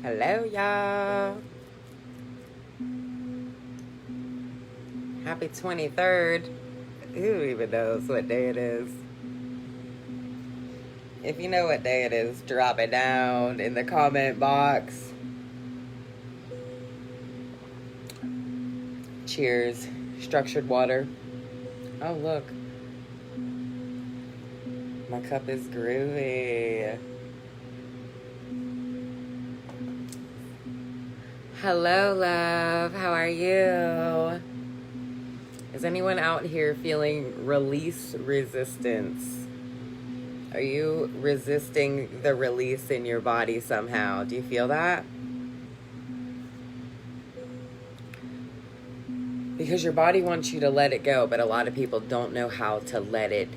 Hello, y'all. Happy 23rd. Who even knows what day it is? If you know what day it is, drop it down in the comment box. Cheers. Structured water. Oh, look. My cup is groovy. Hello, love. How are you? Is anyone out here feeling release resistance? Are you resisting the release in your body somehow? Do you feel that? Because your body wants you to let it go, but a lot of people don't know how to let it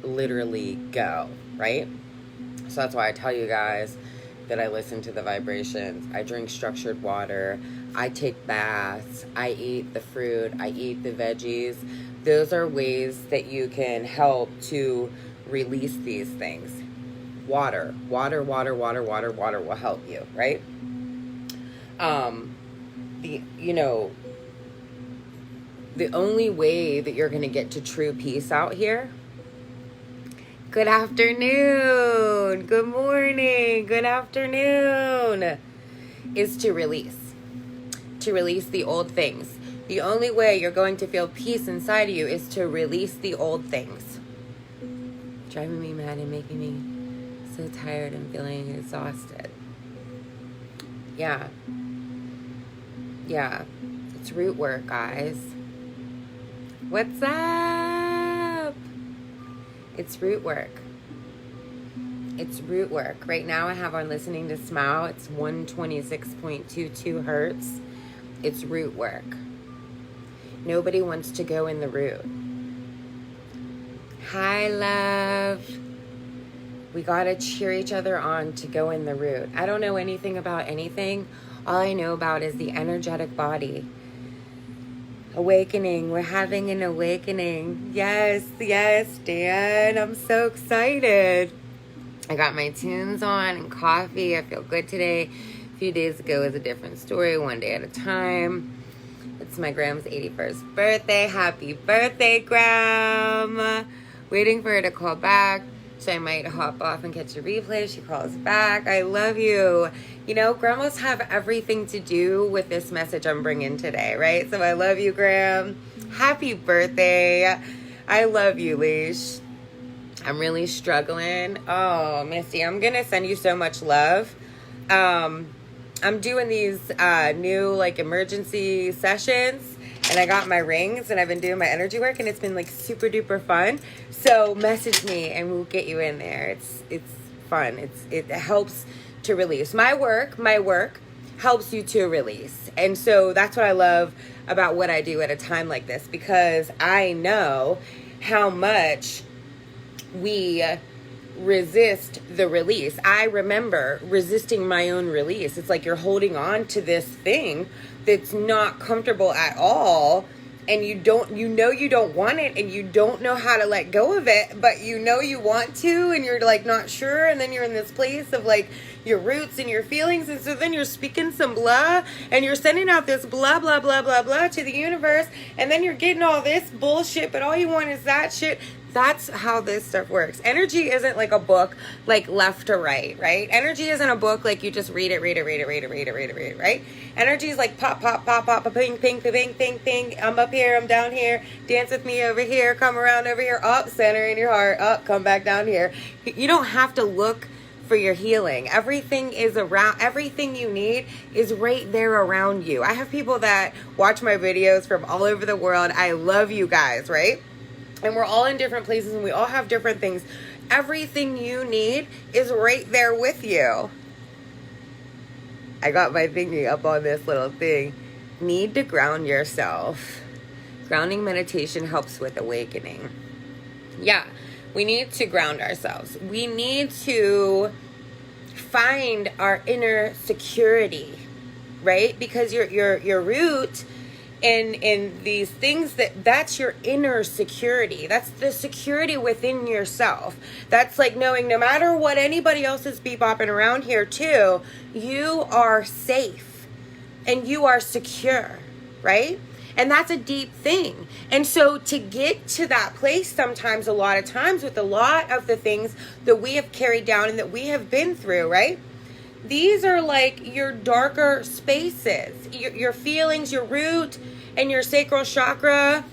literally go, right? So that's why I tell you guys that I listen to the vibrations. I drink structured water. I take baths. I eat the fruit. I eat the veggies. Those are ways that you can help to release these things. Water will help you, right? The only way that you're going to get to true peace out here. Good afternoon, good morning, good afternoon, is to release the old things. The only way you're going to feel peace inside of you is to release the old things. Driving me mad and making me so tired and feeling exhausted. Yeah, it's root work, guys. What's up? It's root work. It's root work. Right now I have on listening to Smile. It's 126.22 hertz. It's root work. Nobody wants to go in the root. Hi, love. We gotta cheer each other on to go in the root. I don't know anything about anything. All I know about is the energetic body. Awakening. We're having an awakening. Yes, Dan. I'm so excited. I got my tunes on and coffee. I feel good today. A few days ago was a different story, one day at a time. It's my Gram's 81st birthday. Happy birthday, Gram. Waiting for her to call back. So I might hop off and catch a replay. She calls back. I love you. You know, grandmas have everything to do with this message I'm bringing today, right? So I love you, Gram. Happy birthday. I love you, Leash. I'm really struggling. Oh, Misty, I'm going to send you so much love. I'm doing these new, emergency sessions. And I got my rings and I've been doing my energy work and it's been super duper fun. So message me and we'll get you in there. It's fun. It helps to release. My work helps you to release. And so that's what I love about what I do at a time like this, because I know how much we resist the release. I remember resisting my own release. It's like you're holding on to this thing that's not comfortable at all, and you don't want it, and you don't know how to let go of it, but you know you want to, and you're not sure, and then you're in this place of your roots and your feelings, and so then you're speaking some blah, and you're sending out this blah blah blah blah blah to the universe, and then you're getting all this bullshit, but all you want is that shit. That's how this stuff works. Energy isn't like a book, left to right, right? Energy isn't a book you just read it, right? Energy is pop, pop, pop, pop, ping, ping, ping, ping, ping. I'm up here, I'm down here. Dance with me over here, come around over here, up, center in your heart, up, come back down here. You don't have to look for your healing. Everything is around. Everything you need is right there around you. I have people that watch my videos from all over the world. I love you guys, right? And we're all in different places and we all have different things. Everything you need is right there with you. I got my thingy up on this little thing. Need to ground yourself. Grounding meditation helps with awakening. Yeah, we need to ground ourselves. We need to find our inner security, right? Because your root in these things that's your inner security. That's the security within yourself. That's like knowing no matter what anybody else is bebopping around here too, you are safe and you are secure, right? And that's a deep thing. And so to get to that place sometimes, a lot of times with a lot of the things that we have carried down and that we have been through, right? These are like your darker spaces, your feelings, your root and your sacral chakra.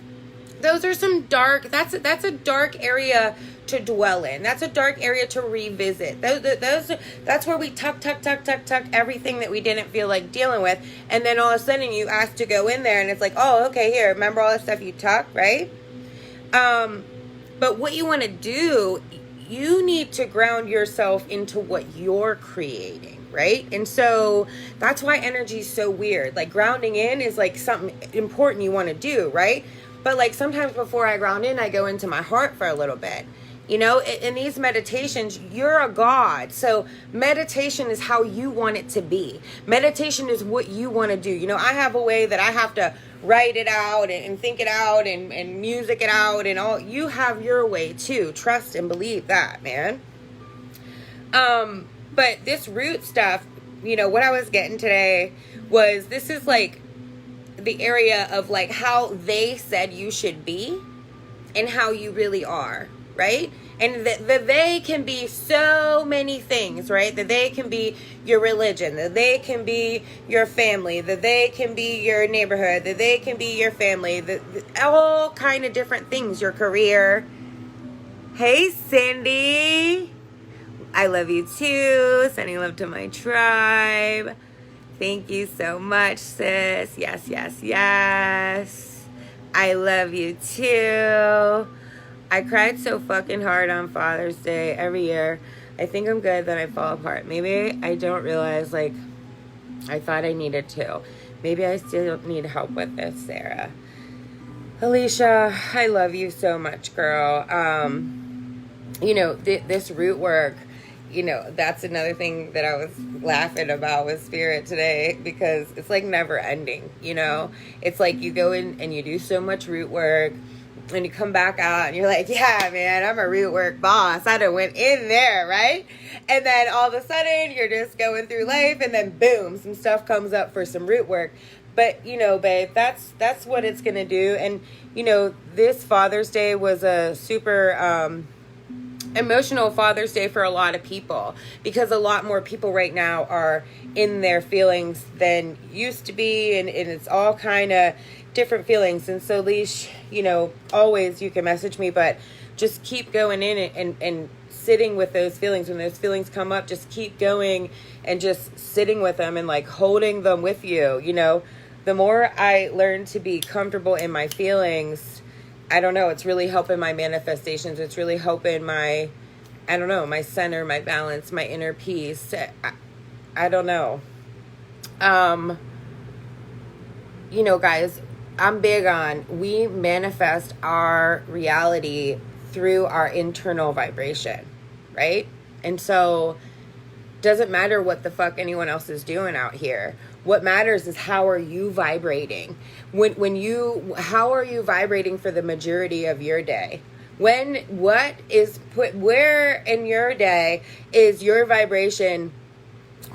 Those are some dark, that's a dark area to dwell in. That's a dark area to revisit. That's where we tuck everything that we didn't feel like dealing with. And then all of a sudden you ask to go in there and it's like, oh, okay, here, remember all the stuff you tucked, right? But what you want to do, you need to ground yourself into what you're creating. Right? And so that's why energy is so weird. Like grounding in is like something important you want to do, right? But like sometimes before I ground in, I go into my heart for a little bit. You know, in these meditations, you're a god. So meditation is how you want it to be. Meditation is what you want to do. You know, I have a way that I have to write it out and think it out and music it out and all. You have your way too. Trust and believe that, man. But this root stuff, you know, what I was getting today was this is like the area of like how they said you should be and how you really are, right? And the they can be so many things, right? That they can be your religion, that they can be your family, that they can be your neighborhood, that they can be your family, all kind of different things, your career. Hey, Cindy. I love you too. Sending love to my tribe. Thank you so much, sis. Yes, yes, yes. I love you too. I cried so fucking hard on Father's Day every year. I think I'm good, then I fall apart. Maybe I don't realize, like, I thought I needed to. Maybe I still need help with this, Sarah. Alicia, I love you so much, girl. You know, this root work, you know, that's another thing that I was laughing about with Spirit today, because it's like never ending, you know? It's like you go in and you do so much root work and you come back out and you're like, yeah, man, I'm a root work boss. I done went in there, right? And then all of a sudden you're just going through life and then boom, some stuff comes up for some root work. But, you know, babe, that's what it's going to do. And, you know, this Father's Day was a super emotional Father's Day for a lot of people, because a lot more people right now are in their feelings than used to be, and it's all kind of different feelings. And so, Leash, you know, always you can message me, but just keep going in and sitting with those feelings. When those feelings come up, just keep going and just sitting with them and like holding them with you. You know, the more I learn to be comfortable in my feelings, I don't know, it's really helping my manifestations. It's really helping my, I don't know, my center, my balance, my inner peace. I don't know. You know, guys, I'm big on, we manifest our reality through our internal vibration, right? And so doesn't matter what the fuck anyone else is doing out here. What matters is how are you vibrating? How are you vibrating for the majority of your day? Where in your day is your vibration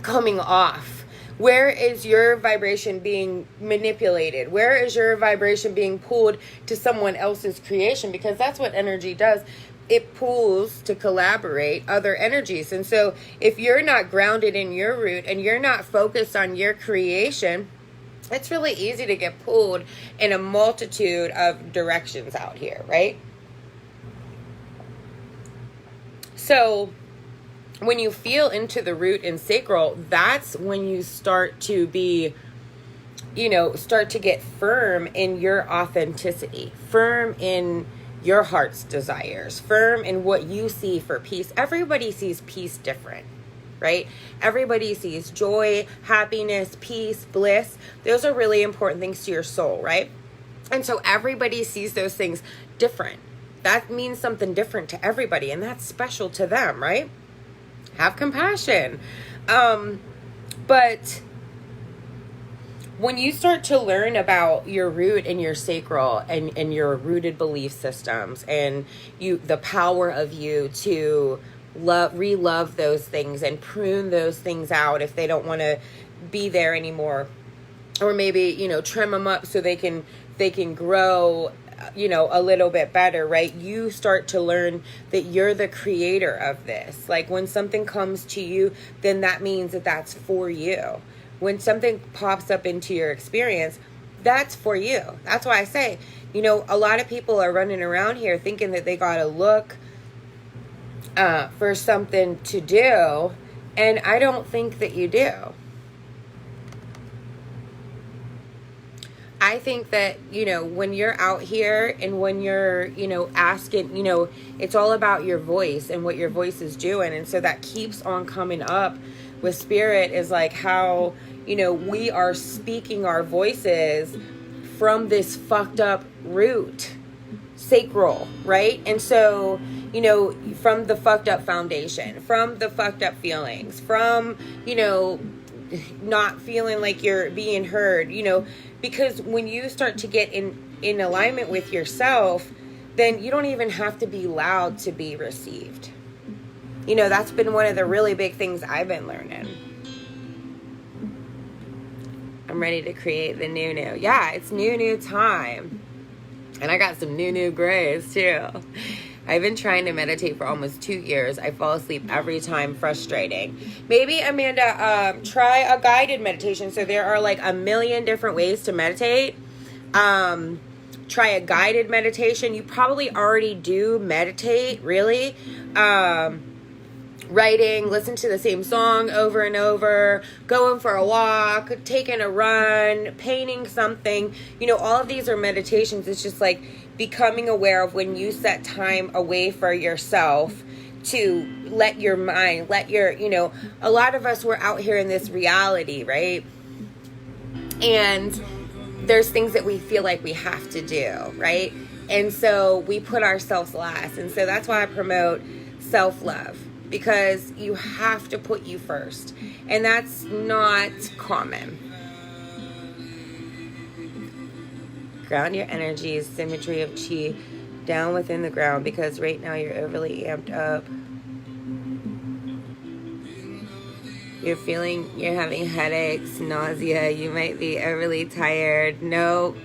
coming off? Where is your vibration being manipulated? Where is your vibration being pulled to someone else's creation? Because that's what energy does. It pulls to collaborate other energies. And so if you're not grounded in your root and you're not focused on your creation, it's really easy to get pulled in a multitude of directions out here, right? So when you feel into the root and sacral, that's when you start to be, you know, start to get firm in your authenticity, firm in your heart's desires, firm in what you see for peace. Everybody sees peace different, right? Everybody sees joy, happiness, peace, bliss. Those are really important things to your soul, right? And so everybody sees those things different. That means something different to everybody, and that's special to them, right? Have compassion. But when you start to learn about your root and your sacral and your rooted belief systems and the power of you to re-love those things and prune those things out if they don't want to be there anymore, or maybe, trim them up so they can grow, a little bit better, right? You start to learn that you're the creator of this. Like when something comes to you, then that means that that's for you. When something pops up into your experience, that's for you. That's why I say, a lot of people are running around here thinking that they got to look for something to do. And I don't think that you do. I think that, when you're out here and when you're, asking, it's all about your voice and what your voice is doing. And so that keeps on coming up with spirit, is like how, we are speaking our voices from this fucked up root, sacral, right? And so, from the fucked up foundation, from the fucked up feelings, from, not feeling like you're being heard, because when you start to get in alignment with yourself, then you don't even have to be loud to be received. That's been one of the really big things I've been learning. I'm ready to create the new. Yeah, it's new time. And I got some new grays too. I've been trying to meditate for almost 2 years. I fall asleep every time. Frustrating. Maybe, Amanda, try a guided meditation. So there are like a million different ways to meditate. Try a guided meditation. You probably already do meditate, really. Writing, listen to the same song over and over, going for a walk, taking a run, painting something. All of these are meditations. It's just like becoming aware of when you set time away for yourself to let your mind, a lot of us, we're out here in this reality, right? And there's things that we feel like we have to do, right? And so we put ourselves last. And so that's why I promote self-love. Because you have to put you first. And that's not common. Ground your energy, symmetry of chi down within the ground. Because right now you're overly amped up. You're having headaches, nausea. You might be overly tired. No.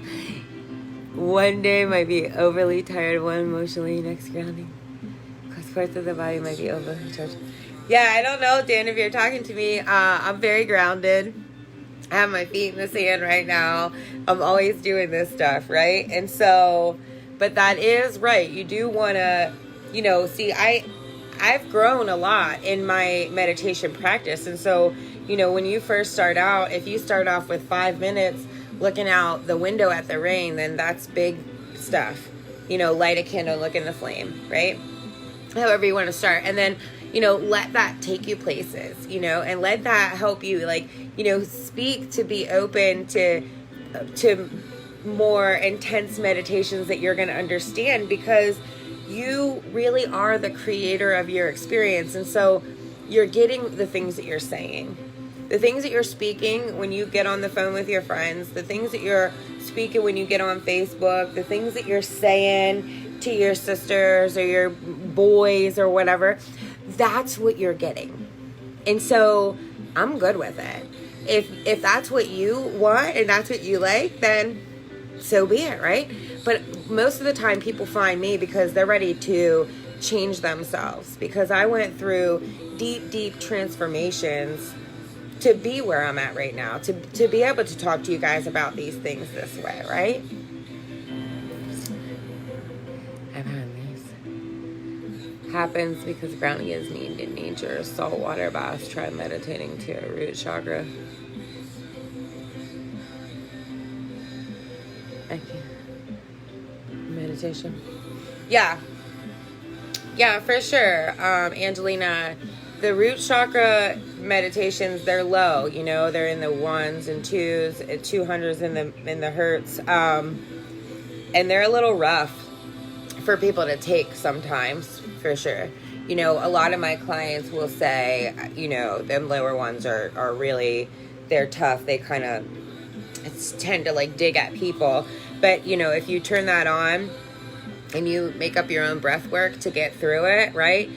One day might be overly tired. One emotionally, next grounding. Parts of the body might be overcharged. Yeah, I don't know, Dan, if you're talking to me. I'm very grounded. I have my feet in the sand right now. I'm always doing this stuff, right? And so, but that is right. You do want to, see, I've grown a lot in my meditation practice. And so, when you first start out, if you start off with 5 minutes looking out the window at the rain, then that's big stuff. Light a candle, look in the flame, right? However you want to start. And then, let that take you places, and let that help you, speak to be open to more intense meditations that you're going to understand, because you really are the creator of your experience. And so you're getting the things that you're saying, the things that you're speaking when you get on the phone with your friends, the things that you're speaking when you get on Facebook, the things that you're saying to your sisters or your boys or whatever, that's what you're getting. And so I'm good with it. If that's what you want and that's what you like, then so be it, right? But most of the time people find me because they're ready to change themselves, because I went through deep transformations to be where I'm at right now, to be able to talk to you guys about these things this way, right? Happens because grounding is needed in nature. Saltwater baths. Try meditating to your root chakra. Okay. Meditation. Yeah, for sure. Angelina, the root chakra meditations, they're low. They're in the 1s and 2s, 200s in the hertz, and they're a little rough for people to take sometimes. For sure. A lot of my clients will say, them lower ones are really, they're tough. They kind of tend to like dig at people. But, you know, if you turn that on and you make up your own breath work to get through it, right?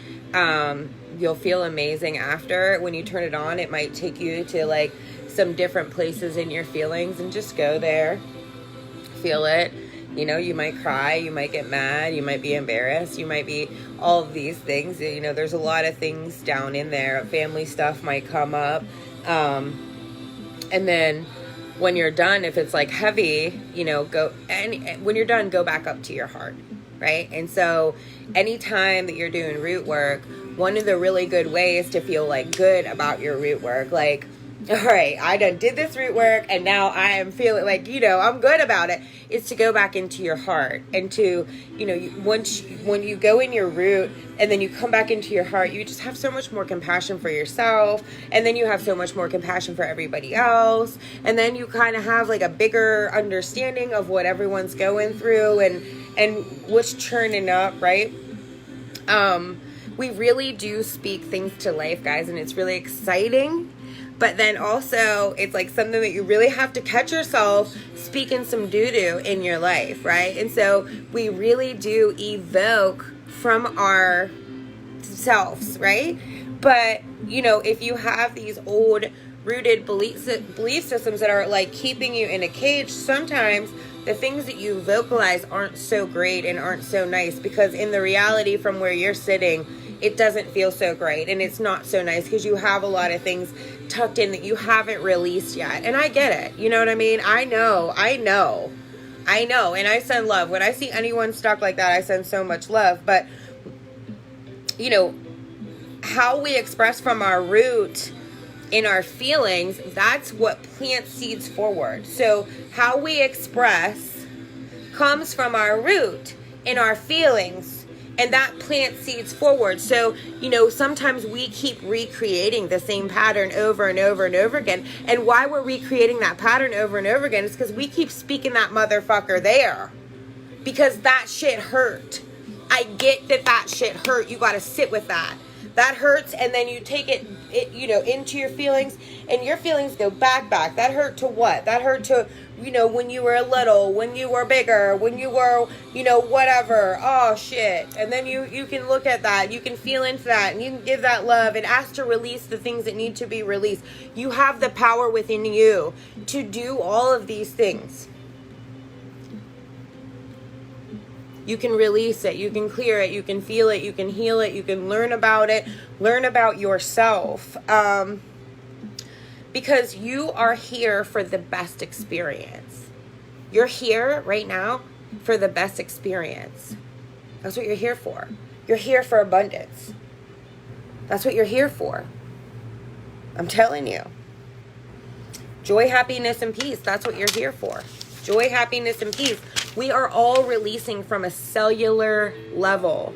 You'll feel amazing after. When you turn it on, it might take you to like some different places in your feelings, and just go there, feel it. You know, you might cry, you might get mad, you might be embarrassed, you might be all of these things. You know, there's a lot of things down in there. Family stuff might come up. And then when you're done, if it's like heavy, you know, when you're done, go back up to your heart, right? And so anytime that you're doing root work, one of the really good ways to feel like good about your root work, like, all right, I done did this root work and now I am feeling like, you know, I'm good about it, is to go back into your heart. And to, you know, when you go in your root and then you come back into your heart, you just have so much more compassion for yourself. And then you have so much more compassion for everybody else. And then you kind of have like a bigger understanding of what everyone's going through and what's churning up, right? We really do speak things to life, guys, and it's really exciting. But then also, it's like something that you really have to catch yourself speaking some doo-doo in your life, right? And so we really do evoke from our selves, right? But, you know, if you have these old rooted belief systems that are like keeping you in a cage, sometimes the things that you vocalize aren't so great and aren't so nice, because in the reality from where you're sitting, it doesn't feel so great and it's not so nice because you have a lot of things tucked in that you haven't released yet. And I get it. You know what I mean? I know. And I send love. When I see anyone stuck like that, I send so much love. But, you know, how we express from our root in our feelings, that's what plants seeds forward. So how we express comes from our root in our feelings, and that plants seeds forward. So, you know, sometimes we keep recreating the same pattern over and over and over again. And why we're recreating that pattern over and over again is because we keep speaking that motherfucker there. Because that shit hurt. I get that shit hurt. You got to sit with that. That hurts, and then you take it, you know, into your feelings, and your feelings go back. That hurt to what? That hurt to, you know, when you were little, when you were bigger, when you were, you know, whatever. Oh, shit. And then you can look at that. You can feel into that, and you can give that love and ask to release the things that need to be released. You have the power within you to do all of these things. You can release it, you can clear it, you can feel it, you can heal it, you can learn about it, learn about yourself. Because you are here for the best experience. You're here right now for the best experience. That's what you're here for. You're here for abundance. That's what you're here for. I'm telling you. Joy, happiness, and peace. That's what you're here for. Joy, happiness, and peace. We are all releasing from a cellular level.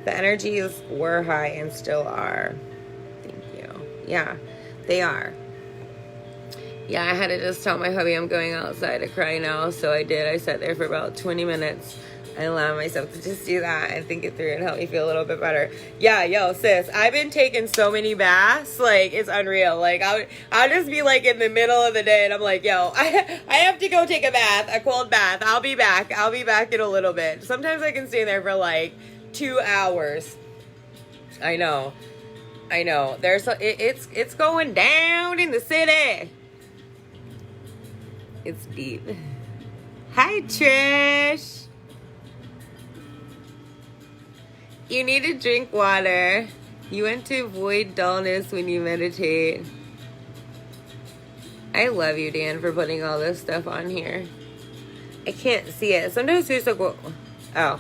The energies were high and still are. Thank you. Yeah, they are. Yeah, I had to just tell my hubby I'm going outside to cry now. So I did. I sat there for about 20 minutes. I allowed myself to just do that and think it through and help me feel a little bit better. Yeah, yo, sis, I've been taking so many baths. Like, it's unreal. Like, I'll just be like in the middle of the day and I'm like, yo, I have to go take a bath, a cold bath. I'll be back in a little bit. Sometimes I can stay there for like 2 hours. I know. It's going down in the city. It's deep. Hi, Trish. You need to drink water. You want to avoid dullness when you meditate. I love you, Dan, for putting all this stuff on here. I can't see it. Sometimes it's like, oh.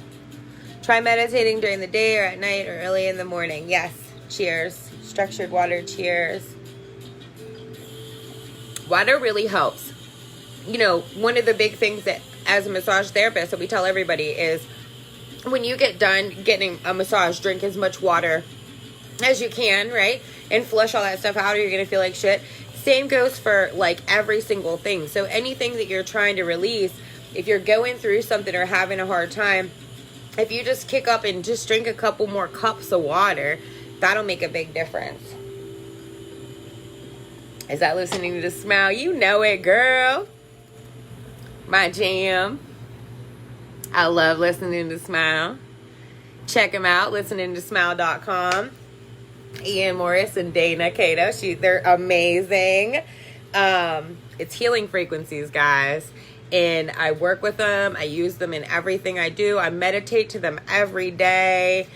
Try meditating during the day or at night or early in the morning. Yes. Cheers. Structured water. Cheers. Water really helps. You know, one of the big things that as a massage therapist that we tell everybody is, when you get done getting a massage, drink as much water as you can, right? And flush all that stuff out or you're going to feel like shit. Same goes for like every single thing. So anything that you're trying to release, if you're going through something or having a hard time, if you just kick up and just drink a couple more cups of water, that'll make a big difference. Is that listening to the smile? You know it, girl. My jam. I love listening to Smile. Check them out, listening to smile.com. Ian Morris and Dana Cato. They're amazing. It's healing frequencies, guys. And I work with them. I use them in everything I do. I meditate to them every day.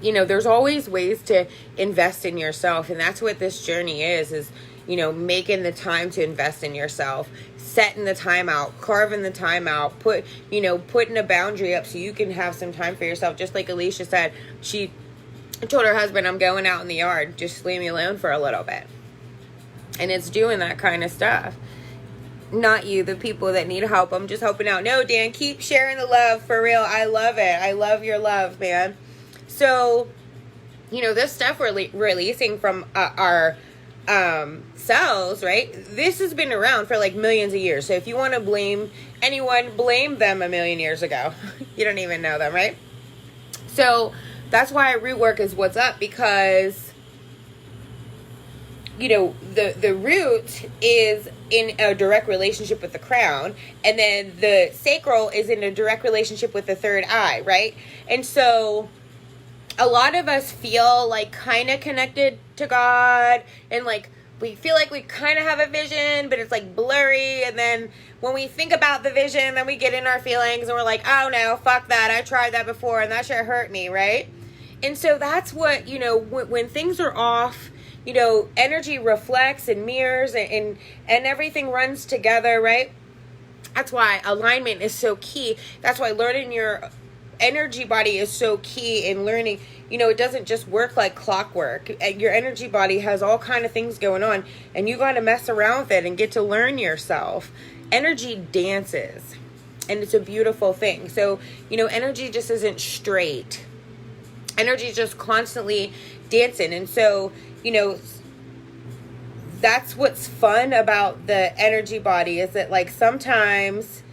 There's always ways to invest in yourself. And that's what this journey is, making the time to invest in yourself, setting the time out, carving the time out, putting a boundary up so you can have some time for yourself. Just like Alicia said, she told her husband, I'm going out in the yard, just leave me alone for a little bit. And it's doing that kind of stuff. Not you, the people that need help. I'm just helping out. No, Dan, keep sharing the love, for real. I love it. I love your love, man. So, this stuff we're releasing from our cells, right? This has been around for like millions of years. So if you want to blame anyone, blame them a million years ago. You don't even know them, right? So that's why root work is what's up, because the root is in a direct relationship with the crown, and then the sacral is in a direct relationship with the third eye, right? And so a lot of us feel like kind of connected to God, and like we feel like we kind of have a vision, but it's like blurry. And then when we think about the vision, then we get in our feelings and we're like, oh no, fuck that. I tried that before and that shit hurt me, right? And so that's what, when things are off, energy reflects and mirrors and everything runs together, right? That's why alignment is so key. That's why learning your energy body is so key in learning. It doesn't just work like clockwork. Your energy body has all kind of things going on, and you got to mess around with it and get to learn yourself. Energy dances, and it's a beautiful thing. So, energy just isn't straight. Energy is just constantly dancing. And so, that's what's fun about the energy body, is that like sometimes,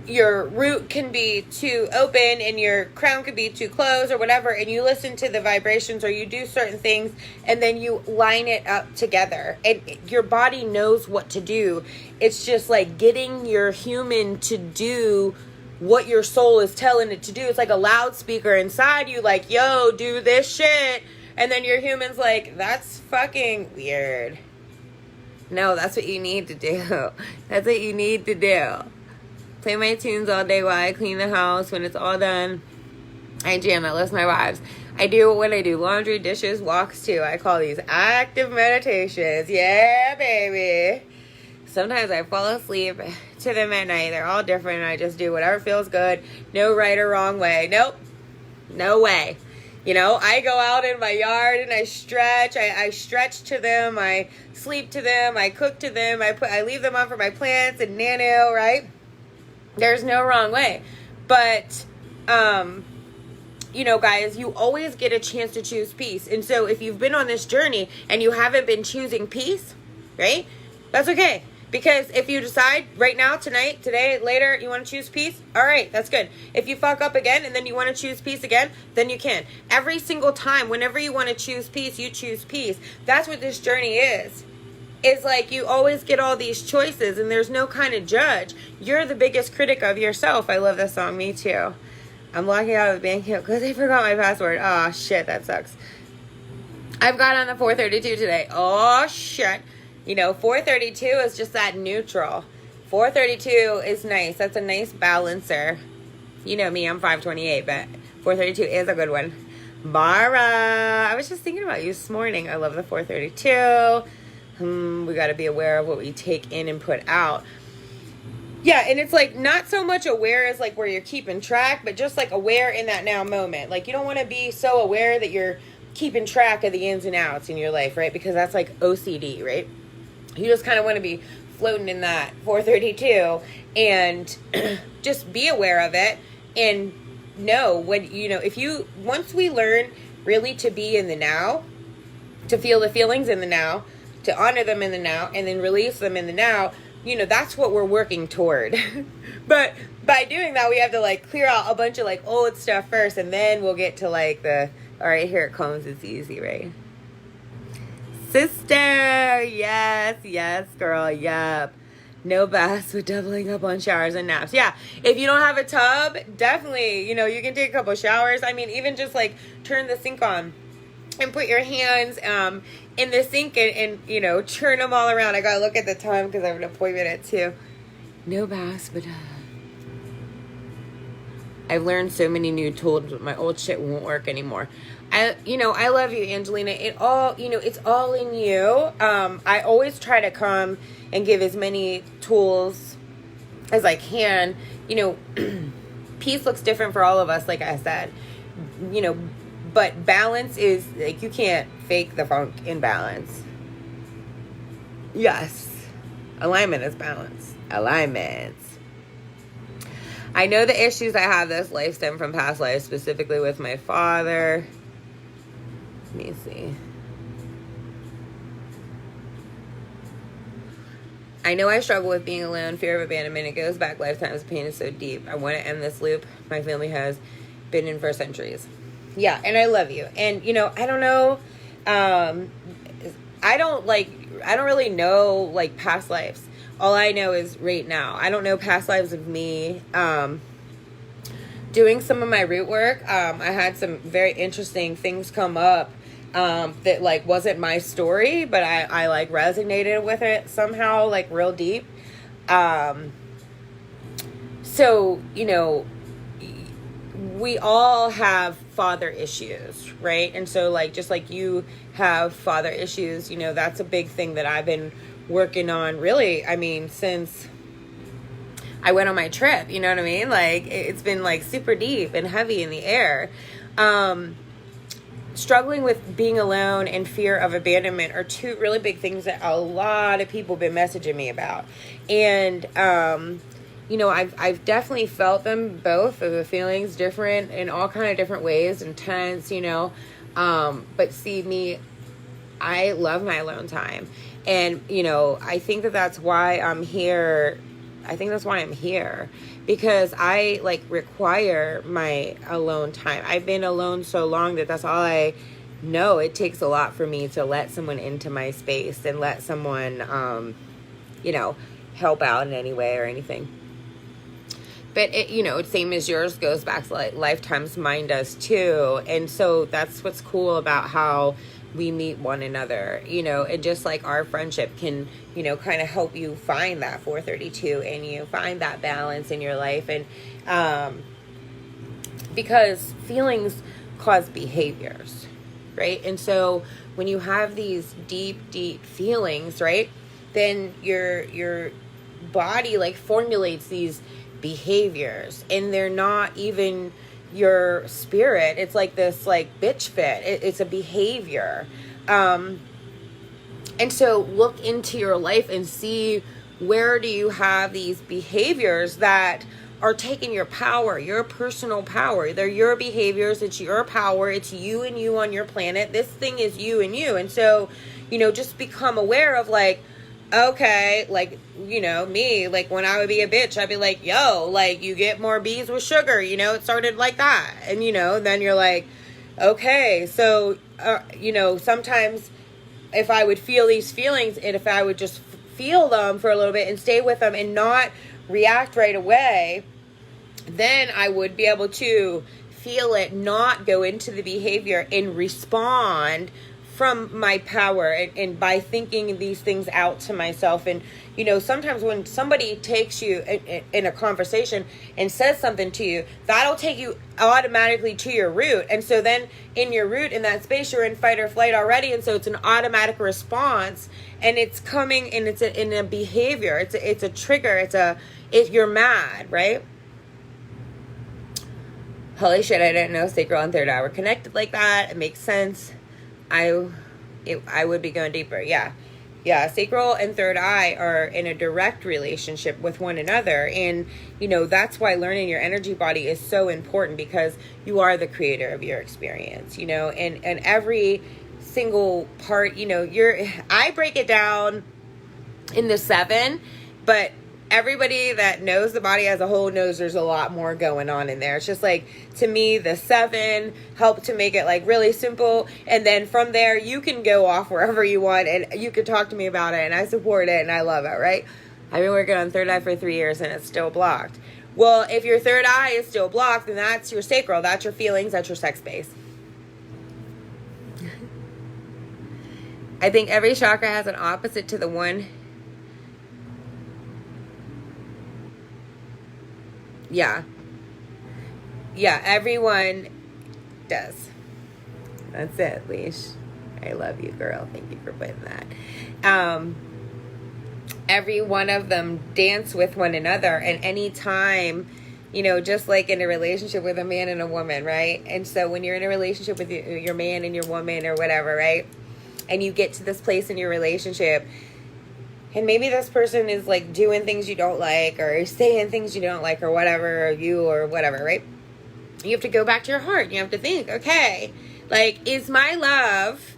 your root can be too open and your crown could be too closed or whatever, and you listen to the vibrations or you do certain things and then you line it up together and your body knows what to do. It's just like getting your human to do what your soul is telling it to do. It's like a loudspeaker inside you, like, yo, do this shit. And then your human's like, that's fucking weird. No, that's what you need to do. That's what you need to do. Play my tunes all day while I clean the house. When it's all done, I jam. I listen to my vibes. I do what I do. Laundry, dishes, walks too. I call these active meditations. Yeah, baby. Sometimes I fall asleep to them at night. They're all different. I just do whatever feels good. No right or wrong way. Nope. No way. I go out in my yard and I stretch. I stretch to them. I sleep to them. I cook to them. I leave them on for my plants and nano, right? There's no wrong way. But, guys, you always get a chance to choose peace. And so if you've been on this journey and you haven't been choosing peace, right? That's okay. Because if you decide right now, tonight, today, later, you want to choose peace, all right, that's good. If you fuck up again and then you want to choose peace again, then you can. Every single time, whenever you want to choose peace, you choose peace. That's what this journey is. It's like you always get all these choices and there's no kind of judge. You're the biggest critic of yourself. I love this song. Me too. I'm locking out of the bank account because I forgot my password. Oh, shit. That sucks. I've got on the 432 today. Oh, shit. 432 is just that neutral. 432 is nice. That's a nice balancer. You know me. I'm 528, but 432 is a good one. Mara. I was just thinking about you this morning. I love the 432. We got to be aware of what we take in and put out. Yeah, and it's like not so much aware as like where you're keeping track, but just like aware in that now moment. Like you don't want to be so aware that you're keeping track of the ins and outs in your life, right? Because that's like OCD, right? You just kind of want to be floating in that 432 and just be aware of it and know when, once we learn really to be in the now, to feel the feelings in the now, to honor them in the now, and then release them in the now, that's what we're working toward. But by doing that, we have to like clear out a bunch of like old stuff first, and then we'll get to like all right, here it comes. It's easy, right? Sister, yes, girl, yep. No baths with doubling up on showers and naps. Yeah, if you don't have a tub, definitely, you can take a couple showers. I mean, even just like turn the sink on and put your hands in the sink and turn them all around. I gotta look at the time because I have an appointment at 2. No baths, but I've learned so many new tools, but my old shit won't work anymore. I love you, Angelina. It's all in you. I always try to come and give as many tools as I can. Peace looks different for all of us, like I said. But balance is, like, you can't fake the funk in balance. Yes. Alignment is balance. Alignment. I know the issues I have this life stem from past lives, specifically with my father. Let me see. I know I struggle with being alone, fear of abandonment. It goes back lifetimes. Pain is so deep. I want to end this loop my family has been in for centuries. Yeah, and I love you. And, I don't know. I don't really know, like, past lives. All I know is right now. I don't know past lives of me. Doing some of my root work, I had some very interesting things come up that, like, wasn't my story, but I like resonated with it somehow, like, real deep. So, we all have father issues, right? And so, like, just like you have father issues, that's a big thing that I've been working on, really, I mean, since I went on my trip, you know what I mean? Like, it's been, like, super deep and heavy in the air. Struggling with being alone and fear of abandonment are two really big things that a lot of people have been messaging me about. And, I've definitely felt them both, the feelings different in all kind of different ways, intense, but see me, I love my alone time. And, I think that's why I'm here. I think that's why I'm here, because I, like, require my alone time. I've been alone so long that's all I know. It takes a lot for me to let someone into my space and let someone, help out in any way or anything. But it, same as yours, goes back to, like, lifetimes. Mine does too. And so that's what's cool about how we meet one another, and just like our friendship can, kind of help you find that 432 and you find that balance in your life. And because feelings cause behaviors, right? And so when you have these deep, deep feelings, right, then your body, like, formulates these behaviors, and they're not even your spirit. It's like this, like, bitch fit. It's a behavior. And so look into your life and see, where do you have these behaviors that are taking your power, your personal power? They're your behaviors. It's your power. It's you and you on your planet. This thing is you and you. And so, just become aware of, like, okay, like, me, like, when I would be a bitch, I'd be like, yo, like, you get more bees with sugar, it started like that. And, then you're like, okay, so, sometimes if I would feel these feelings, and if I would just feel them for a little bit and stay with them and not react right away, then I would be able to feel it, not go into the behavior, and respond from my power, and by thinking these things out to myself. And, sometimes when somebody takes you in a conversation and says something to you, that'll take you automatically to your root. And so then in your root, in that space, you're in fight or flight already. And so it's an automatic response, and it's coming, and it's in a behavior. It's a trigger. You're mad, right? Holy shit, I didn't know sacral and third eye were connected like that. It makes sense. I would be going deeper. Yeah. Sacral and third eye are in a direct relationship with one another. And, that's why learning your energy body is so important, because you are the creator of your experience, and every single part, I break it down in the 7, but everybody that knows the body as a whole knows there's a lot more going on in there. It's just like, to me, the 7 helped to make it like really simple. And then from there, you can go off wherever you want and you can talk to me about it. And I support it and I love it, right? I've been working on third eye for 3 years and it's still blocked. Well, if your third eye is still blocked, then that's your sacral. That's your feelings. That's your sex space. I think every chakra has an opposite to the one. Yeah. Yeah, everyone does. That's it, Leash. I love you, girl. Thank you for putting that. Every one of them dance with one another. And any time, you know, just like in a relationship with a man and a woman, right? And so when you're in a relationship with your man and your woman or whatever, right? And you get to this place in your relationship, and maybe this person is like doing things you don't like or saying things you don't like or whatever, or you or whatever, right? You have to go back to your heart. You have to think, okay, like, is my love,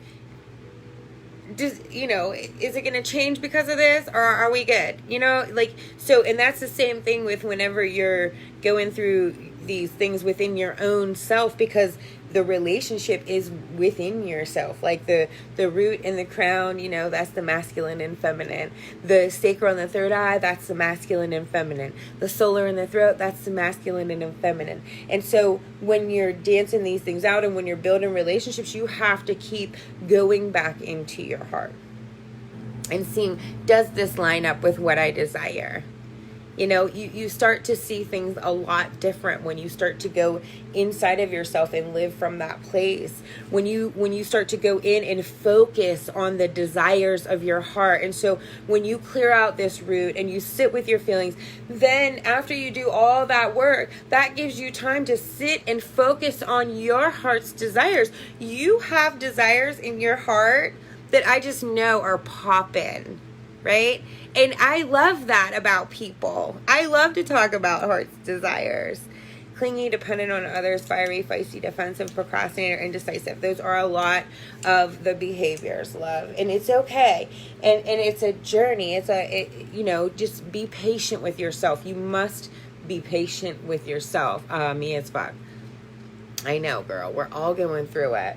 is it going to change because of this, or are we good? You know, like, so, and that's the same thing with whenever you're going through these things within your own self, because the relationship is within yourself. Like the root and the crown, you know, that's the masculine and feminine. The sacral and the third eye, that's the masculine and feminine. The solar in the throat, that's the masculine and feminine. And so when you're dancing these things out and when you're building relationships, you have to keep going back into your heart and seeing, does this line up with what I desire? You know, you start to see things a lot different when you start to go inside of yourself and live from that place. When you start to go in and focus on the desires of your heart. And so when you clear out this root and you sit with your feelings, then after you do all that work, that gives you time to sit and focus on your heart's desires. You have desires in your heart that I just know are popping, right? And I love that about people. I love to talk about heart's desires. Clingy, dependent on others, fiery, feisty, defensive, procrastinator, indecisive. Those are a lot of the behaviors, love. And it's okay. And it's a journey. Just be patient with yourself. You must be patient with yourself. Me as fuck. I know, girl. We're all going through it.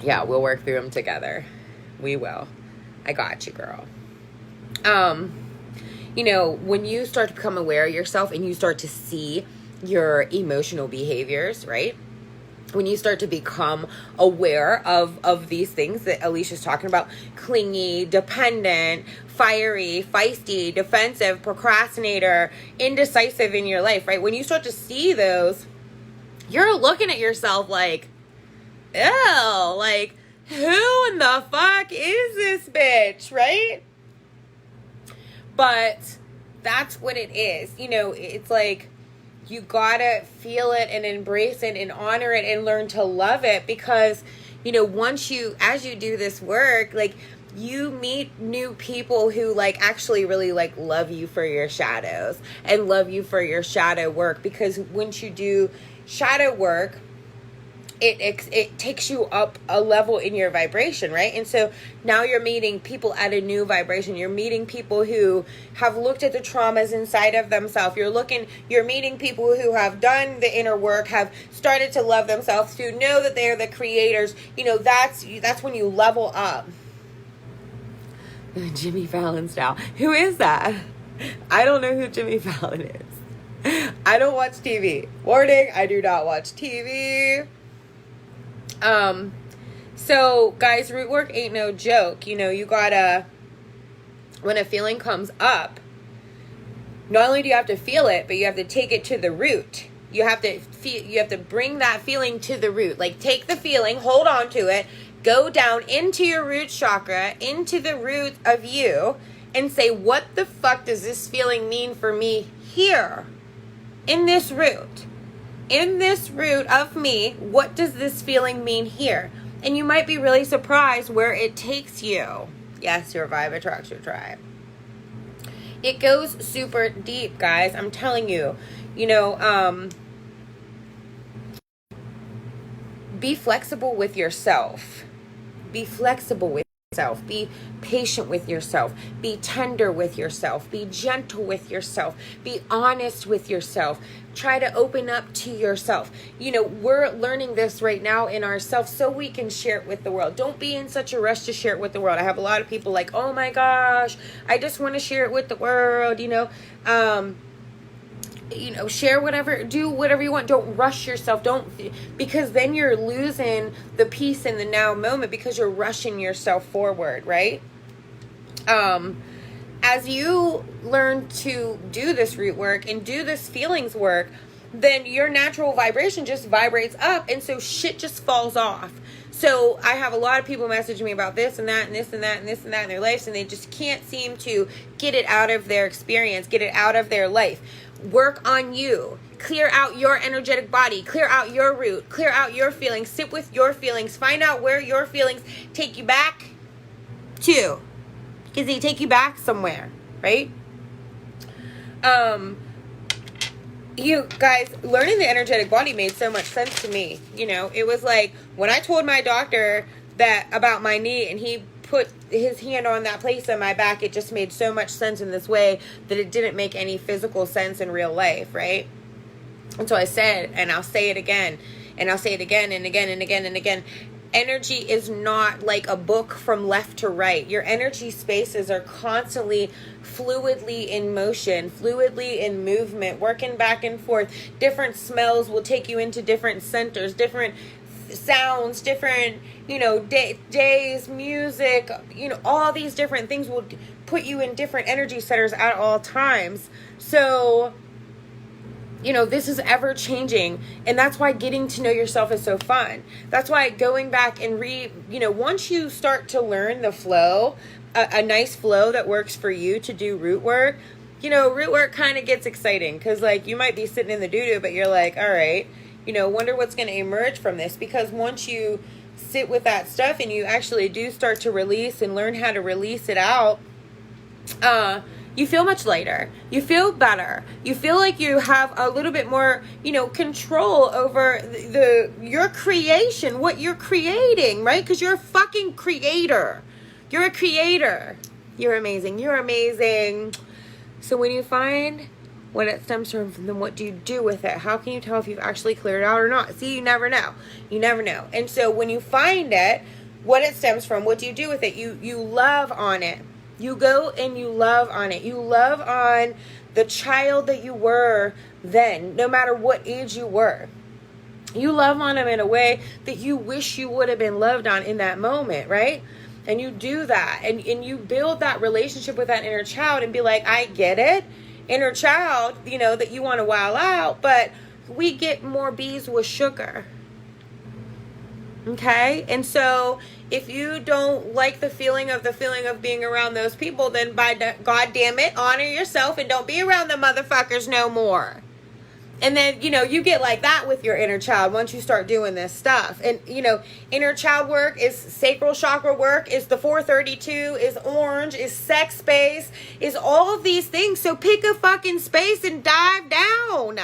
Yeah, we'll work through them together. We will. I got you, girl. When you start to become aware of yourself and you start to see your emotional behaviors, right? When you start to become aware of these things that Alicia's talking about, clingy, dependent, fiery, feisty, defensive, procrastinator, indecisive in your life, right? When you start to see those, you're looking at yourself like, ew, like, who in the fuck is this bitch, right? But that's what it is. You know, it's like you gotta feel it and embrace it and honor it and learn to love it, because, as you do this work, like, you meet new people who actually really love you for your shadows and love you for your shadow work, because once you do shadow work, it takes you up a level in your vibration, right? And so now you're meeting people at a new vibration. You're meeting people who have looked at the traumas inside of themselves. You're meeting people who have done the inner work, have started to love themselves, who know that they're the creators. That's when you level up. Jimmy Fallon style. Who is that? I don't know who Jimmy Fallon is. I don't watch TV. Warning, I do not watch TV. So guys, root work ain't no joke. You gotta, when a feeling comes up, not only do you have to feel it, but you have to take it to the root. You have to bring that feeling to the root. Like, take the feeling, hold on to it, go down into your root chakra, into the root of you, and say, what the fuck does this feeling mean for me here in this root? In this root of me, what does this feeling mean here? And you might be really surprised where it takes you. Yes, your vibe attracts your tribe. It goes super deep, guys. I'm telling you. Be flexible with yourself. Be flexible with yourself. Be patient with yourself. Be tender with yourself. Be gentle with yourself. Be honest with yourself. Try to open up to yourself. We're learning this right now in ourselves so we can share it with the world. Don't be in such a rush to share it with the world. I have a lot of people like, oh my gosh, I just want to share it with the world, share whatever, do whatever you want. Don't rush yourself. Because then you're losing the peace in the now moment because you're rushing yourself forward, right? As you learn to do this root work and do this feelings work, then your natural vibration just vibrates up, and so shit just falls off. So I have a lot of people messaging me about this and that and this and that and this and that in their lives, and they just can't seem to get it out of their experience, get it out of their life. Work on you. Clear out your energetic body. Clear out your root. Clear out your feelings. Sit with your feelings. Find out where your feelings take you back to. Because they take you back somewhere, right? You guys, learning the energetic body made so much sense to me. It was like when I told my doctor that about my knee and he put his hand on that place on my back, it just made so much sense in this way that it didn't make any physical sense in real life, right? And so I said, and I'll say it again, and I'll say it again and again and again and again. Energy is not like a book from left to right. Your energy spaces are constantly fluidly in motion, fluidly in movement, working back and forth. Different smells will take you into different centers, different sounds, different, days, music, all these different things will put you in different energy centers at all times. So, this is ever changing, and that's why getting to know yourself is so fun. That's why going back and once you start to learn the flow, a nice flow that works for you to do root work, root work kind of gets exciting because you might be sitting in the doo-doo, but you're like, all right, wonder what's going to emerge from this. Because once you sit with that stuff and you actually do start to release and learn how to release it out, you feel much lighter. You feel better. You feel like you have a little bit more, control over your creation, what you're creating, right? Because you're a fucking creator. You're a creator. You're amazing. You're amazing. So when you find what it stems from, then what do you do with it? How can you tell if you've actually cleared it out or not? See, you never know. You never know. And so when you find it, what it stems from, what do you do with it? You love on it. You go and you love on it. You love on the child that you were then, no matter what age you were. You love on them in a way that you wish you would have been loved on in that moment, right? And you do that. And you build that relationship with that inner child and be like, I get it. Inner child, that you want to wow out, but we get more bees with sugar. Okay? And so if you don't like the feeling of being around those people, then by God damn it, honor yourself and don't be around the motherfuckers no more. And then, you get like that with your inner child once you start doing this stuff. And, inner child work is sacral chakra work, is the 432, is orange, is sex space, is all of these things. So pick a fucking space and dive down.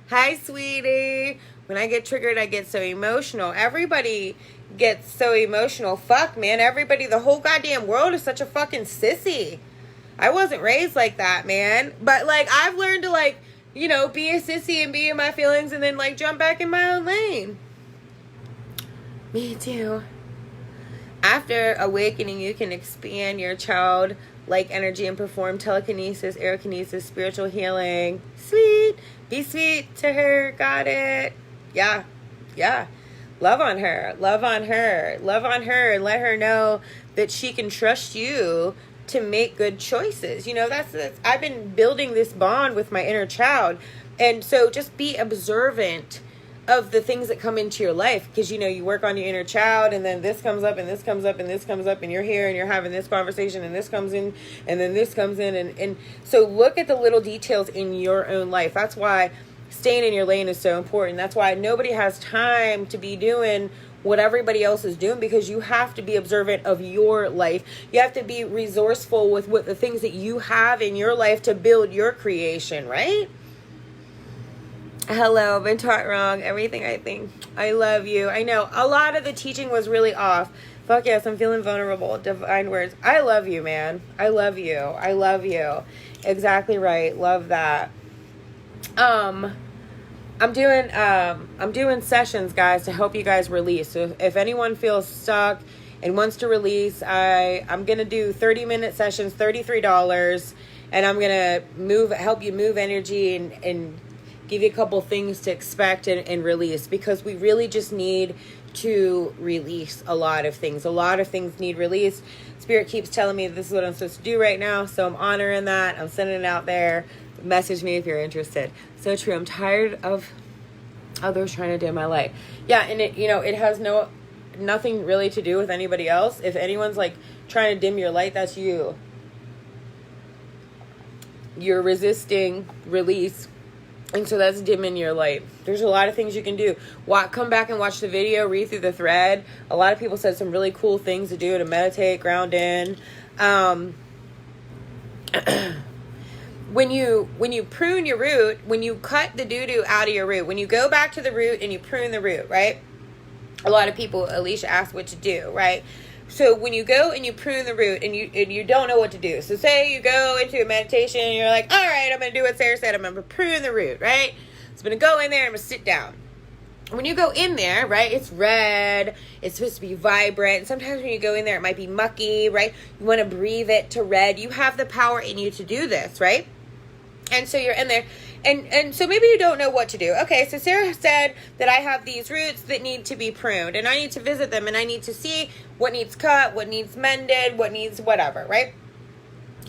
Hi, sweetie. When I get triggered, I get so emotional. Everybody gets so emotional. Fuck, man. Everybody, the whole goddamn world is such a fucking sissy. I wasn't raised like that, man. But, I've learned to, be a sissy and be in my feelings and then, jump back in my own lane. Me too. After awakening, you can expand your child-like energy and perform telekinesis, aerokinesis, spiritual healing. Sweet. Be sweet to her. Got it. Yeah. Love on her. Love on her. Love on her and let her know that she can trust you to make good choices. That's I've been building this bond with my inner child. And so just be observant of the things that come into your life, because you work on your inner child, and then this comes up and this comes up and this comes up, and you're here and you're having this conversation and this comes in and then this comes in, and so look at the little details in your own life. That's why staying in your lane is so important. That's why nobody has time to be doing what everybody else is doing, because you have to be observant of your life. You have to be resourceful with what the things that you have in your life to build your creation, right? Hello, been taught wrong. Everything I think. I love you. I know a lot of the teaching was really off. Fuck yes, I'm feeling vulnerable. Divine words. I love you, man. I love you. I love you. Exactly right. Love that. I'm doing sessions, guys, to help you guys release. So if anyone feels stuck and wants to release, I'm gonna do 30-minute sessions, $33, and I'm gonna help you move energy and give you a couple things to expect and release, because we really just need to release a lot of things. A lot of things need release. Spirit keeps telling me this is what I'm supposed to do right now, so I'm honoring that. I'm sending it out there. Message me if you're interested. So true. I'm tired of others trying to dim my light. Yeah, and it has nothing really to do with anybody else. If anyone's like trying to dim your light, that's you. You're resisting release, and so that's dimming your light. There's a lot of things you can do. Come back and watch the video, read through the thread. A lot of people said some really cool things to do to meditate, ground in. When you prune your root, when you cut the doo-doo out of your root, when you go back to the root and you prune the root, right? A lot of people, Alicia asked what to do, right? So when you go and you prune the root and you don't know what to do. So say you go into a meditation and you're like, all right, I'm going to do what Sarah said. I'm going to prune the root, right? So I'm going to go in there and I'm going to sit down. When you go in there, right, it's red, it's supposed to be vibrant. Sometimes when you go in there, it might be mucky, right? You want to breathe it to red. You have the power in you to do this, right? And so you're in there, and so maybe you don't know what to do. Okay, so Sarah said that I have these roots that need to be pruned, and I need to visit them, and I need to see what needs cut, what needs mended, what needs whatever, right?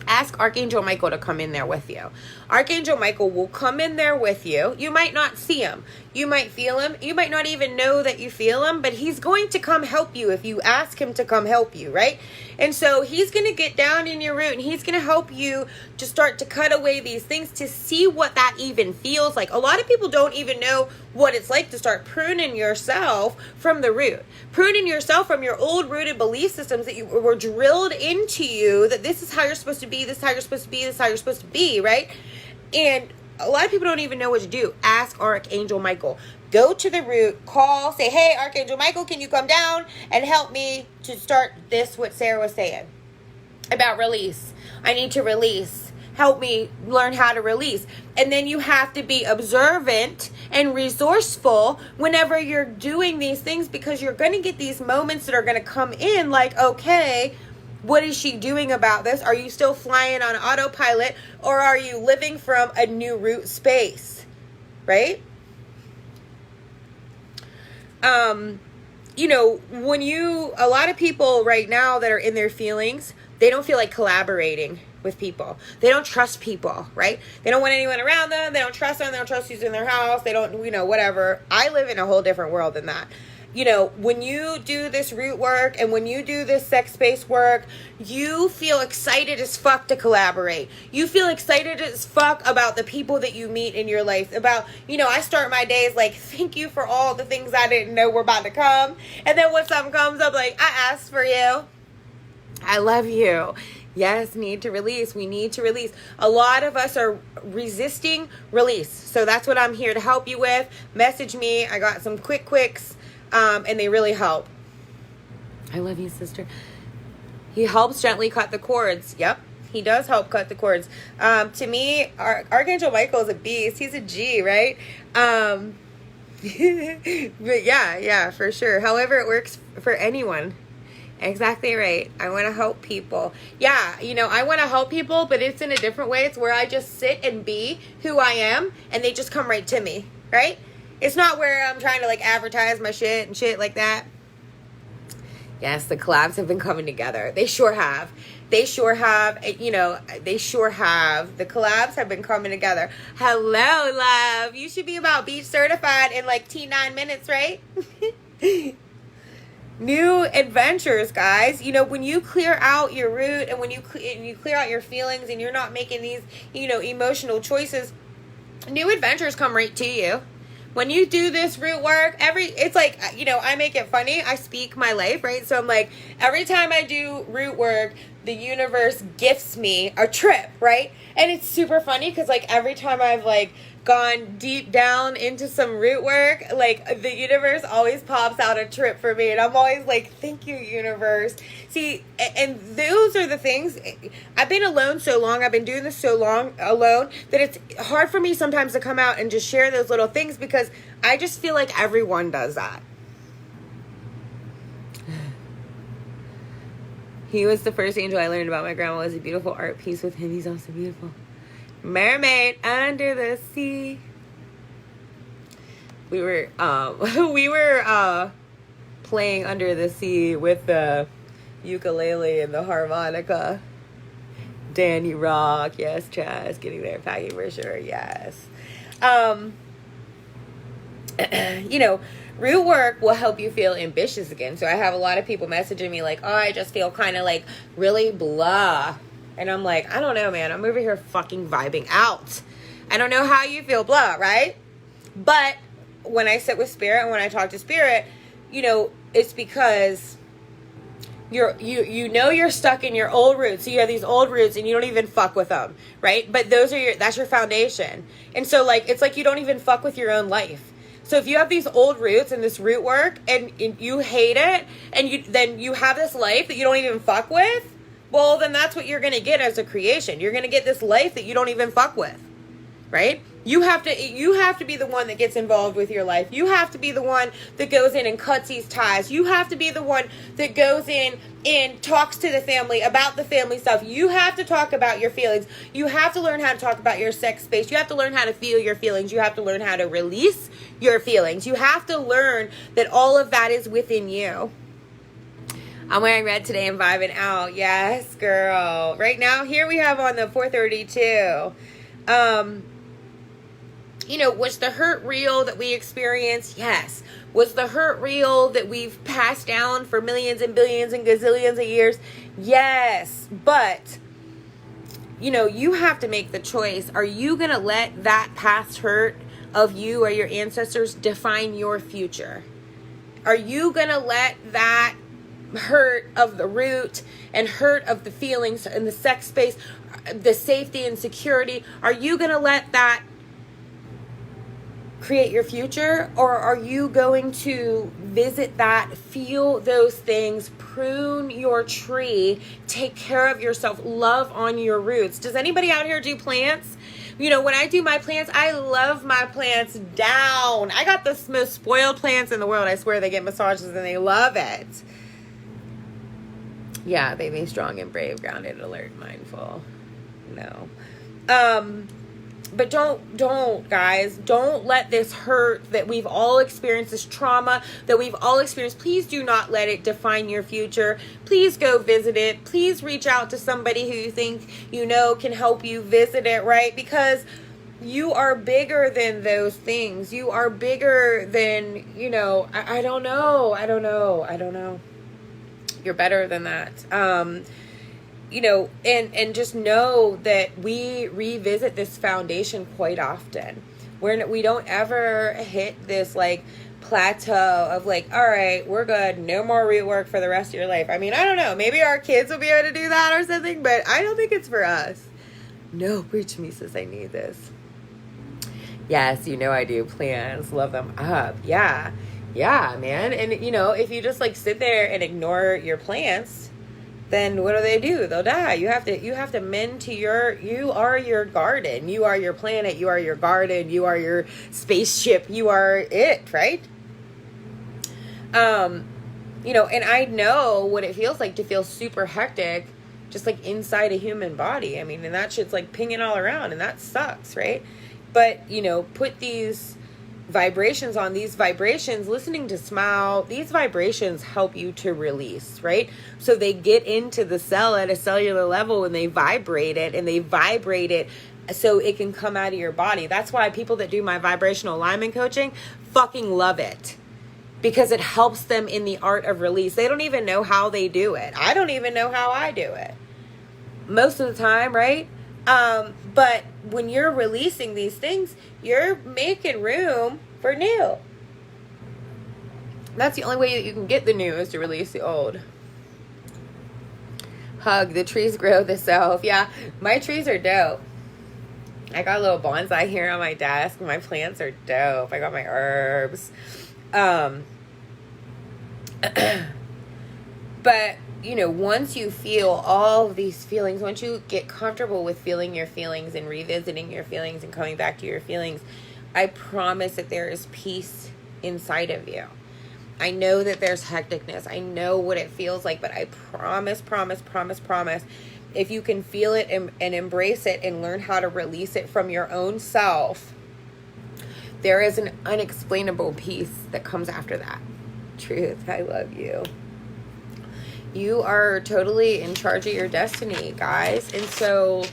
Ask Archangel Michael to come in there with you. Archangel Michael will come in there with you. You might not see him. You might feel him. You might not even know that you feel him, but he's going to come help you if you ask him to come help you, right? And so he's going to get down in your root and he's going to help you to start to cut away these things, to see what that even feels like. A lot of people don't even know what it's like to start pruning yourself from the root. Pruning yourself from your old rooted belief systems that you were drilled into you, that this is how you're supposed to be, this is how you're supposed to be, this is how you're supposed to be, right? And a lot of people don't even know what to do. Ask Archangel Michael. Go to the root, call, say, hey, Archangel Michael, can you come down and help me to start this, what Sarah was saying about release. I need to release. Help me learn how to release. And then you have to be observant and resourceful whenever you're doing these things, because you're going to get these moments that are going to come in like, okay, what is she doing about this? Are you still flying on autopilot, or are you living from a new root space, right? A lot of people right now that are in their feelings, they don't feel like collaborating with people. They don't trust people, right? They don't want anyone around them. They don't trust them. They don't trust who's in their house. They don't, whatever. I live in a whole different world than that. When you do this root work and when you do this sex-based work, you feel excited as fuck to collaborate. You feel excited as fuck about the people that you meet in your life. About, I start my days like, thank you for all the things I didn't know were about to come. And then when something comes up, like, I asked for you. I love you. Yes, need to release. We need to release. A lot of us are resisting release. So that's what I'm here to help you with. Message me. I got some quicks. And they really help. I love you, sister. He helps gently cut the cords. Yep, he does help cut the cords. To me, Archangel Michael is a beast. He's a G, right? But yeah, for sure. However it works for anyone. Exactly right. I want to help people. Yeah, I want to help people, but it's in a different way. It's where I just sit and be who I am, and they just come right to me, right? It's not where I'm trying to like advertise my shit and shit like that. Yes, the collabs have been coming together. They sure have. They sure have. They sure have. The collabs have been coming together. Hello, love. You should be about beach certified in like T9 minutes, right? New adventures, guys. When you clear out your root and when you clear out your feelings and you're not making these, emotional choices, new adventures come right to you. When you do this root work, it's like, I make it funny. I speak my life, right? So I'm like, every time I do root work, the universe gifts me a trip, right? And it's super funny because like every time I've like gone deep down into some root work, like the universe always pops out a trip for me, and I'm always like, thank you, universe. See, and those are the things. I've been alone so long, I've been doing this so long alone, that it's hard for me sometimes to come out and just share those little things, because I just feel like everyone does that. He was the first angel I learned about. My grandma was a beautiful art piece with him. He's also beautiful. Mermaid under the sea. We were playing under the sea with the ukulele and the harmonica. Danny Rock, yes, Chaz, getting there, packing for sure, yes. You know, root work will help you feel ambitious again. So I have a lot of people messaging me like, oh, I just feel kind of like really blah. And I'm like, I don't know, man. I'm over here fucking vibing out. I don't know how you feel blah, right? But when I sit with spirit and when I talk to spirit, you know, it's because you know you're stuck in your old roots. So you have these old roots and you don't even fuck with them, right? But that's your foundation. And so like, it's like you don't even fuck with your own life. So if you have these old roots and this root work and you hate it, and then you have this life that you don't even fuck with, well, then that's what you're going to get as a creation. You're going to get this life that you don't even fuck with, right? You have to be the one that gets involved with your life. You have to be the one that goes in and cuts these ties. You have to be the one that goes in and talks to the family about the family stuff. You have to talk about your feelings. You have to learn how to talk about your sex space. You have to learn how to feel your feelings. You have to learn how to release your feelings. You have to learn that all of that is within you. I'm wearing red today and vibing out. Yes, girl. Right now, here we have on the 432. You know, was the hurt real that we experienced? Yes. Was the hurt real that we've passed down for millions and billions and gazillions of years? Yes. But, you know, you have to make the choice. Are you going to let that past hurt of you or your ancestors define your future? Are you going to let that hurt of the root and hurt of the feelings in the sex space, the safety and security, are you going to let that create your future? Or are you going to visit that, feel those things, prune your tree, take care of yourself, love on your roots? Does anybody out here do plants? You know, when I do my plants, I love my plants down. I got the most spoiled plants in the world. I swear they get massages and they love it. Yeah, they be strong and brave, grounded, alert, mindful. No. But don't, guys, don't let this hurt that we've all experienced, this trauma that we've all experienced, please do not let it define your future. Please go visit it. Please reach out to somebody who you think you know can help you visit it, right? Because you are bigger than those things. You are bigger than, you know, I don't know. You're better than that. You know, and just know that we revisit this foundation quite often. We don't ever hit this like plateau of like, all right, we're good, no more root work for the rest of your life. I mean, I don't know, maybe our kids will be able to do that or something, but I don't think it's for us. No, preach me, sis, I need this. Yes, you know I do. Plants, love them up. Yeah, man. And you know, if you just like sit there and ignore your plants, then what do? They'll die. You have to mend to you are your garden. You are your planet. You are your garden. You are your spaceship. You are it, right? You know, and I know what it feels like to feel super hectic just like inside a human body. I mean, and that shit's like pinging all around and that sucks, right? But, you know, put these vibrations on. These vibrations, listening to Smile, these vibrations help you to release, right? So they get into the cell at a cellular level and they vibrate it so it can come out of your body. That's why people that do my vibrational alignment coaching fucking love it, because it helps them in the art of release. They don't even know how they do it. I don't even know how I do it most of the time, right? But when you're releasing these things, you're making room for new. That's the only way that you can get the new, is to release the old. Hug, the trees grow the self. Yeah, my trees are dope. I got a little bonsai here on my desk. My plants are dope. I got my herbs. But, you know, once you feel all of these feelings, once you get comfortable with feeling your feelings and revisiting your feelings and coming back to your feelings, I promise that there is peace inside of you. I know that there's hecticness. I know what it feels like, but I promise, if you can feel it and embrace it and learn how to release it from your own self, there is an unexplainable peace that comes after that. Truth, I love you. You are totally in charge of your destiny, guys. And so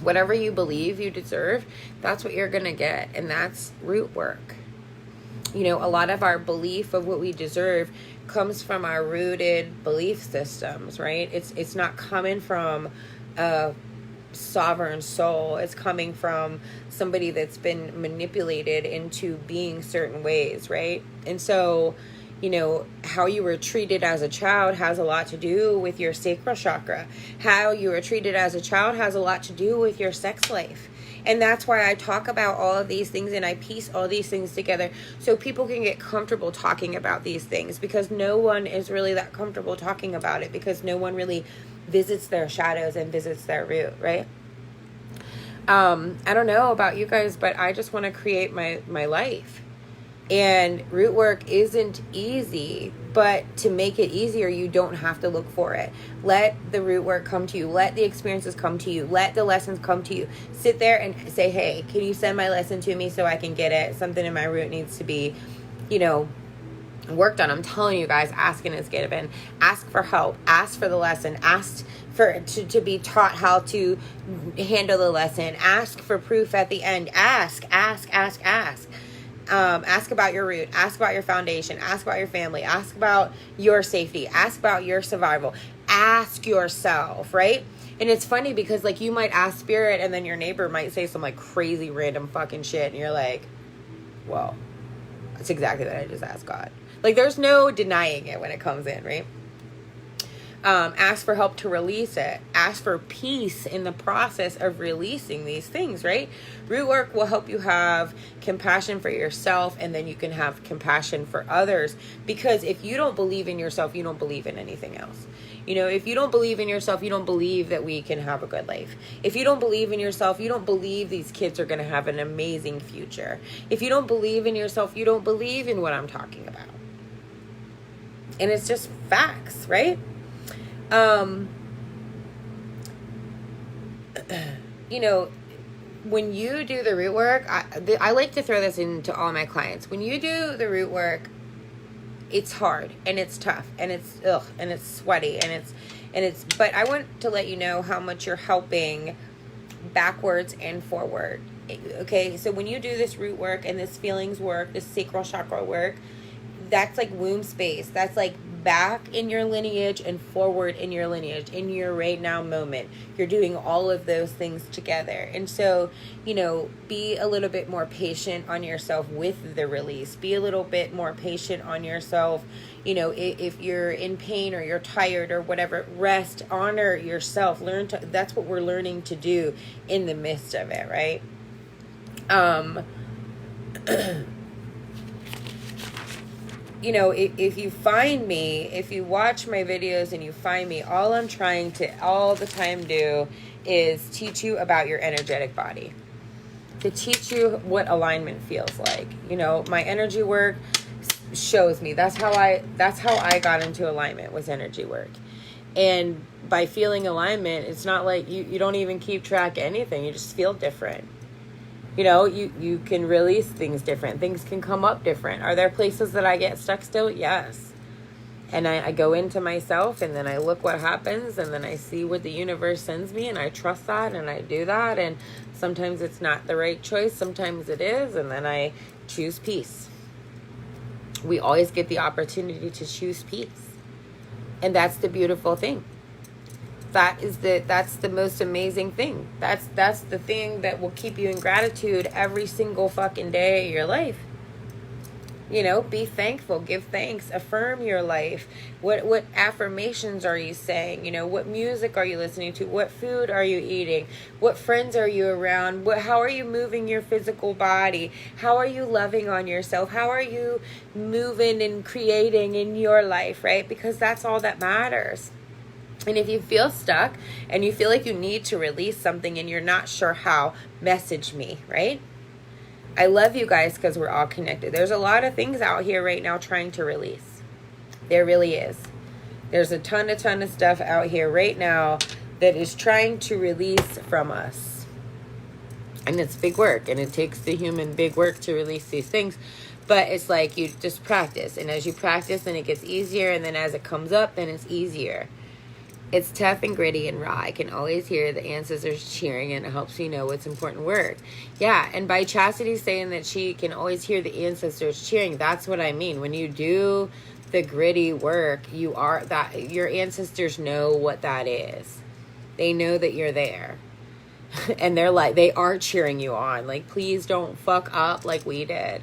whatever you believe you deserve, that's what you're going to get. And that's root work. You know, a lot of our belief of what we deserve comes from our rooted belief systems, right? It's not coming from a sovereign soul. It's coming from somebody that's been manipulated into being certain ways, right? And so, you know, how you were treated as a child has a lot to do with your sacral chakra. How you were treated as a child has a lot to do with your sex life. And that's why I talk about all of these things and I piece all these things together so people can get comfortable talking about these things, because no one is really that comfortable talking about it, because no one really visits their shadows and visits their root, right? I don't know about you guys, but I just want to create my life. And root work isn't easy, but to make it easier, you don't have to look for it. Let the root work come to you. Let the experiences come to you. Let the lessons come to you. Sit there and say, hey, can you send my lesson to me so I can get it? Something in my root needs to be, you know, worked on. I'm telling you guys, asking is given. Ask for help. Ask for the lesson. Ask for to be taught how to handle the lesson. Ask for proof at the end. Ask. Ask about your root, ask about your foundation, ask about your family, ask about your safety, ask about your survival, ask yourself, right? And it's funny because like you might ask spirit and then your neighbor might say some like crazy random fucking shit and you're like, well, that's exactly what I just asked God. Like there's no denying it when it comes in, right? Ask for help to release it. Ask for peace in the process of releasing these things, right? Root work will help you have compassion for yourself, and then you can have compassion for others. Because if you don't believe in yourself, you don't believe in anything else. You know, if you don't believe in yourself, you don't believe that we can have a good life. If you don't believe in yourself, you don't believe these kids are going to have an amazing future. If you don't believe in yourself, you don't believe in what I'm talking about. And it's just facts, right? You know, when you do the root work, I like to throw this into all my clients. When you do the root work, it's hard and it's tough and it's and it's sweaty and it's, but I want to let you know how much you're helping backwards and forward. Okay. So when you do this root work and this feelings work, this sacral chakra work, that's like womb space. That's like back in your lineage and forward in your lineage, in your right now moment. You're doing all of those things together. And so, you know, be a little bit more patient on yourself with the release. Be a little bit more patient on yourself. You know, if you're in pain or you're tired or whatever, rest, honor yourself. That's what we're learning to do in the midst of it, right? You know, if you find me, if you watch my videos and you find me, all I'm trying to all the time do is teach you about your energetic body, to teach you what alignment feels like. You know, my energy work shows me. That's how I got into alignment, was energy work. And by feeling alignment, it's not like you don't even keep track of anything. You just feel different. You know, you can release things different. Things can come up different. Are there places that I get stuck still? Yes. And I go into myself and then I look what happens and then I see what the universe sends me and I trust that and I do that. And sometimes it's not the right choice. Sometimes it is. And then I choose peace. We always get the opportunity to choose peace. And that's the beautiful thing. That's the most amazing thing. That's the thing that will keep you in gratitude every single fucking day of your life. You know, be thankful, give thanks, affirm your life. What affirmations are you saying? You know, what music are you listening to? What food are you eating? What friends are you around? How are you moving your physical body? How are you loving on yourself? How are you moving and creating in your life, right? Because that's all that matters. And if you feel stuck and you feel like you need to release something and you're not sure how, message me, right? I love you guys because we're all connected. There's a lot of things out here right now trying to release. There really is. There's a ton of stuff out here right now that is trying to release from us. And it's big work. And it takes the human big work to release these things. But it's like you just practice. And as you practice, then it gets easier. And then as it comes up, then it's easier. It's tough and gritty and raw. I can always hear the ancestors cheering, and it helps me know what's important work. Yeah, and by Chastity saying that she can always hear the ancestors cheering, that's what I mean. When you do the gritty work, your ancestors know what that is. They know that you're there. And they are cheering you on. Like, please don't fuck up like we did.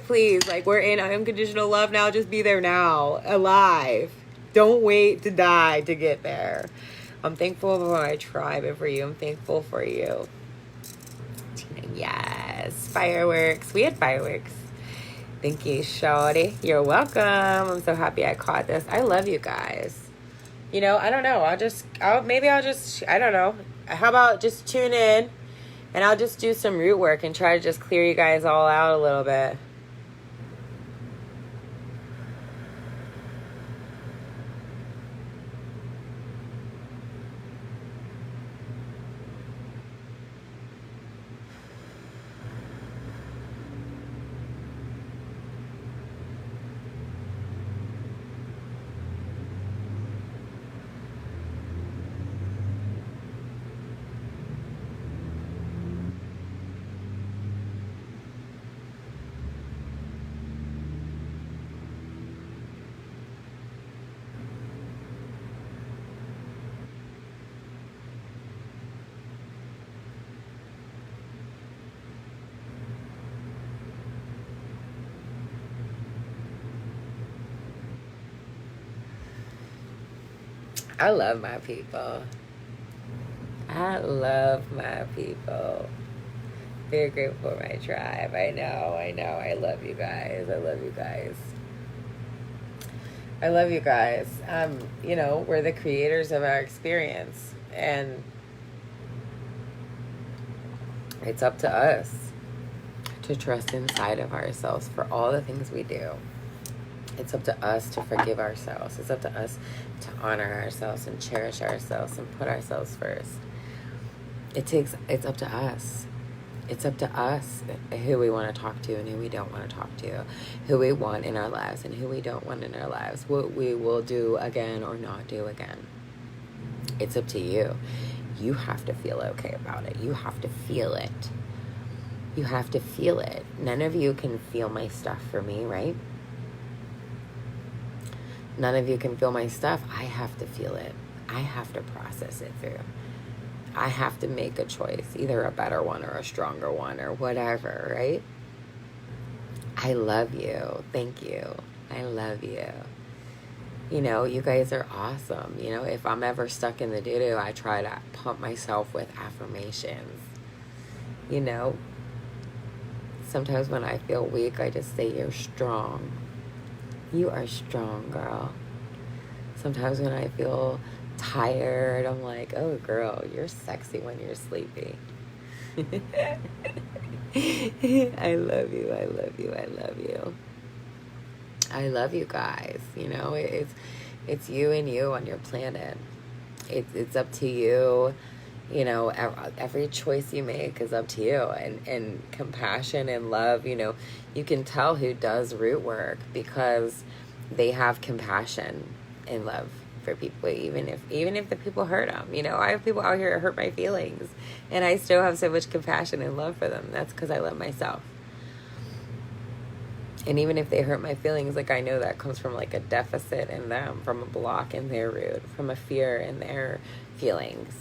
Please, like, we're in unconditional love now. Just be there now, alive. Don't wait to die to get there. I'm thankful for my tribe and for you. I'm thankful for you. Tina, yes. Fireworks. We had fireworks. Thank you, shawty. You're welcome. I'm so happy I caught this. I love you guys. You know, I don't know. I don't know. How about just tune in and I'll just do some root work and try to just clear you guys all out a little bit. I love my people. I love my people. Very grateful for my tribe. I know. I love you guys. I love you guys. I love you guys. You know, we're the creators of our experience. And it's up to us to trust inside of ourselves for all the things we do. It's up to us to forgive ourselves. It's up to us to honor ourselves and cherish ourselves and put ourselves first. It's up to us. It's up to us who we want to talk to and who we don't want to talk to, who we want in our lives and who we don't want in our lives, what we will do again or not do again. It's up to you. You have to feel okay about it. You have to feel it. You have to feel it. None of you can feel my stuff for me, right? None of you can feel my stuff. I have to feel it. I have to process it through. I have to make a choice, either a better one or a stronger one or whatever, right? I love you. Thank you. I love you. You know, you guys are awesome. You know, if I'm ever stuck in the doo-doo, I try to pump myself with affirmations. You know, sometimes when I feel weak, I just say, you're strong. You are strong, girl. Sometimes when I feel tired, I'm like, oh, girl, you're sexy when you're sleepy. I love you. I love you. I love you. I love you guys. You know, it's you and you on your planet. It's up to you. You know, every choice you make is up to you. And compassion and love, you know, you can tell who does root work because they have compassion and love for people, even if the people hurt them. You know, I have people out here that hurt my feelings, and I still have so much compassion and love for them. That's because I love myself. And even if they hurt my feelings, like, I know that comes from like a deficit in them, from a block in their root, from a fear in their feelings.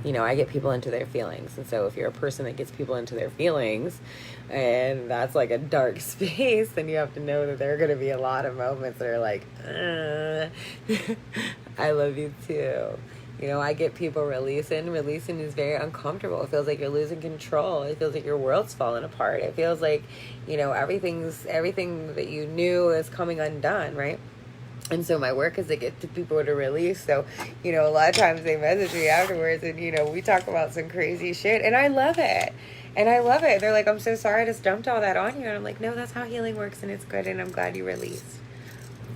I get people into their feelings. And so if you're a person that gets people into their feelings, and that's like a dark space, then you have to know that there are going to be a lot of moments that are like, I love you too. I get people releasing. Releasing is very uncomfortable. It feels like you're losing control. It feels like your world's falling apart. It feels like, everything that you knew is coming undone, right? And so my work is to get to people to release. So, a lot of times they message me afterwards and, we talk about some crazy shit. And I love it. They're like, I'm so sorry I just dumped all that on you. And I'm like, no, that's how healing works. And it's good. And I'm glad you released.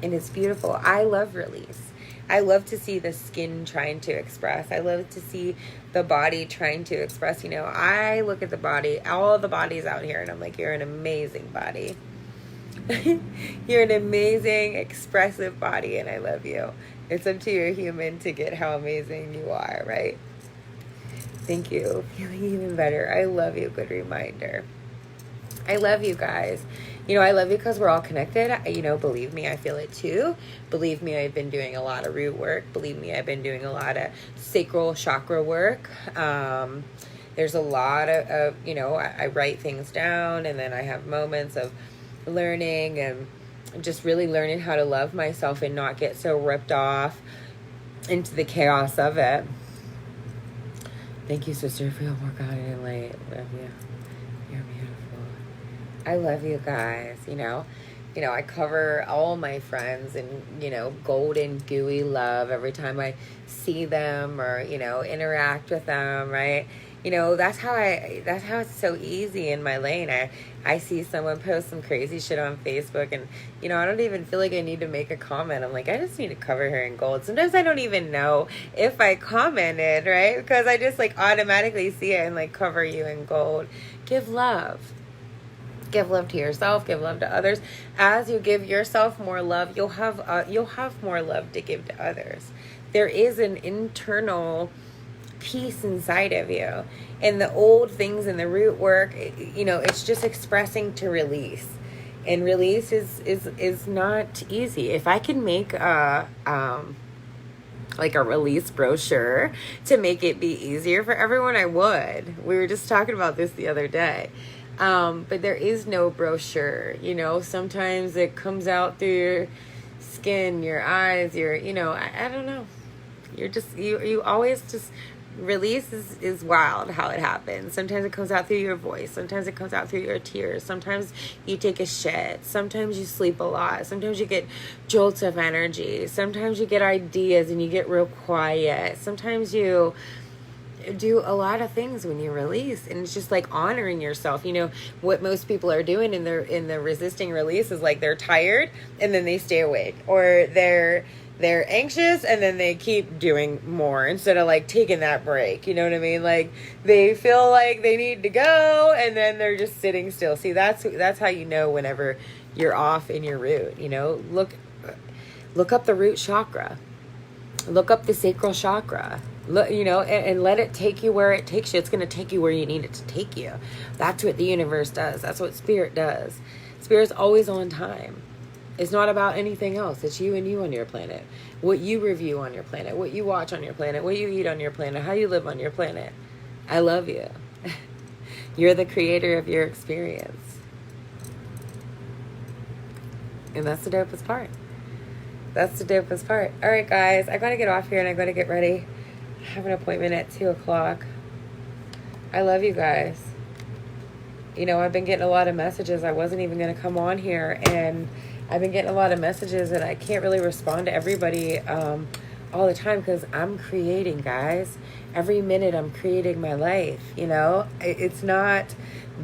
And it's beautiful. I love release. I love to see the skin trying to express. I love to see the body trying to express. I look at the body, all the bodies out here, and I'm like, you're an amazing body. You're an amazing, expressive body, and I love you. It's up to your human to get how amazing you are, right? Thank you. Feeling even better. I love you. Good reminder. I love you guys. I love you because we're all connected. Believe me, I feel it too. Believe me, I've been doing a lot of root work. Believe me, I've been doing a lot of sacral chakra work. There's a lot of I write things down, and then I have moments of learning and just really learning how to love myself and not get so ripped off into the chaos of it. Thank you, sister, for your work out and light. Love you. You're beautiful. I love you guys. I cover all my friends in, golden, gooey love every time I see them or, interact with them, right? That's how it's so easy in my lane. I see someone post some crazy shit on Facebook and, I don't even feel like I need to make a comment. I'm like, I just need to cover her in gold. Sometimes I don't even know if I commented, right? Because I just automatically see it and cover you in gold. Give love. Give love to yourself, give love to others. As you give yourself more love, you'll have more love to give to others. There is an internal peace inside of you. And the old things and the root work, it's just expressing to release. And release is not easy. If I can make a release brochure to make it be easier for everyone, I would. We were just talking about this the other day. But there is no brochure, sometimes it comes out through your skin, your eyes, I don't know. You always just, release is wild how it happens. Sometimes it comes out through your voice. Sometimes it comes out through your tears. Sometimes you take a shit. Sometimes you sleep a lot. Sometimes you get jolts of energy. Sometimes you get ideas and you get real quiet. Sometimes you do a lot of things when you release, and it's just honoring yourself. What most people are doing in the resisting release is they're tired and then they stay awake, or they're anxious and then they keep doing more instead of taking that break. You know what I mean? They feel like they need to go and then they're just sitting still. See, that's how you know whenever you're off in your root. Look up the root chakra. Look up the sacral chakra. Look, and let it take you where it takes you. It's going to take you where you need it to take you. That's what the universe does. That's what spirit does. Spirit's always on time. It's not about anything else. It's you and you on your planet. What you review on your planet. What you watch on your planet. What you eat on your planet. How you live on your planet. I love you. You're the creator of your experience. And that's the dopest part. That's the dopest part. All right, guys. I got to get off here and I got to get ready. I have an appointment at 2 o'clock. I love you guys. I've been getting a lot of messages. I wasn't even going to come on here, and I've been getting a lot of messages, and I can't really respond to everybody all the time because I'm creating, guys. Every minute I'm creating my life, It's not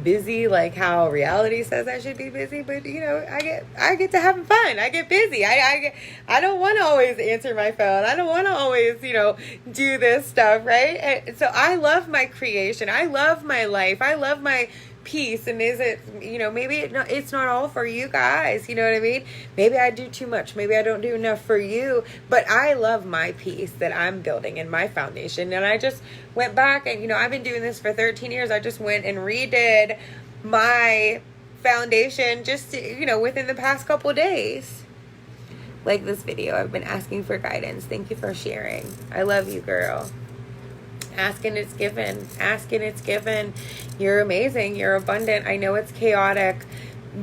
busy like how reality says I should be busy, but I get to having fun. I get busy. I don't want to always answer my phone. I don't want to always do this stuff, right? And so I love my creation. I love my life. I love my peace. And is it maybe it's not all for you guys, you know what I mean? Maybe I do too much, maybe I don't do enough for you, but I love my peace that I'm building in my foundation. And I just went back and I've been doing this for 13 years. I just went and redid my foundation just within the past couple days. Like this video, I've been asking for guidance. Thank you for sharing. I love you, girl. Ask and it's given. Ask and it's given. You're amazing. You're abundant. I know it's chaotic.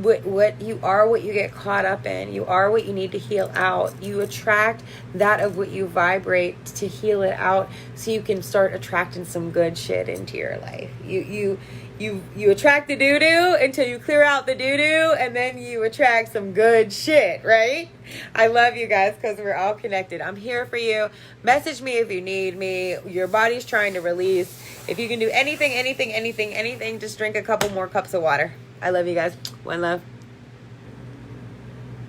What you are, what you get caught up in. You are what you need to heal out. You attract that of what you vibrate to heal it out, so you can start attracting some good shit into your life. You attract the doo-doo until you clear out the doo-doo, and then you attract some good shit, right? I love you guys because we're all connected. I'm here for you. Message me if you need me. Your body's trying to release. If you can do anything, just drink a couple more cups of water. I love you guys. One love.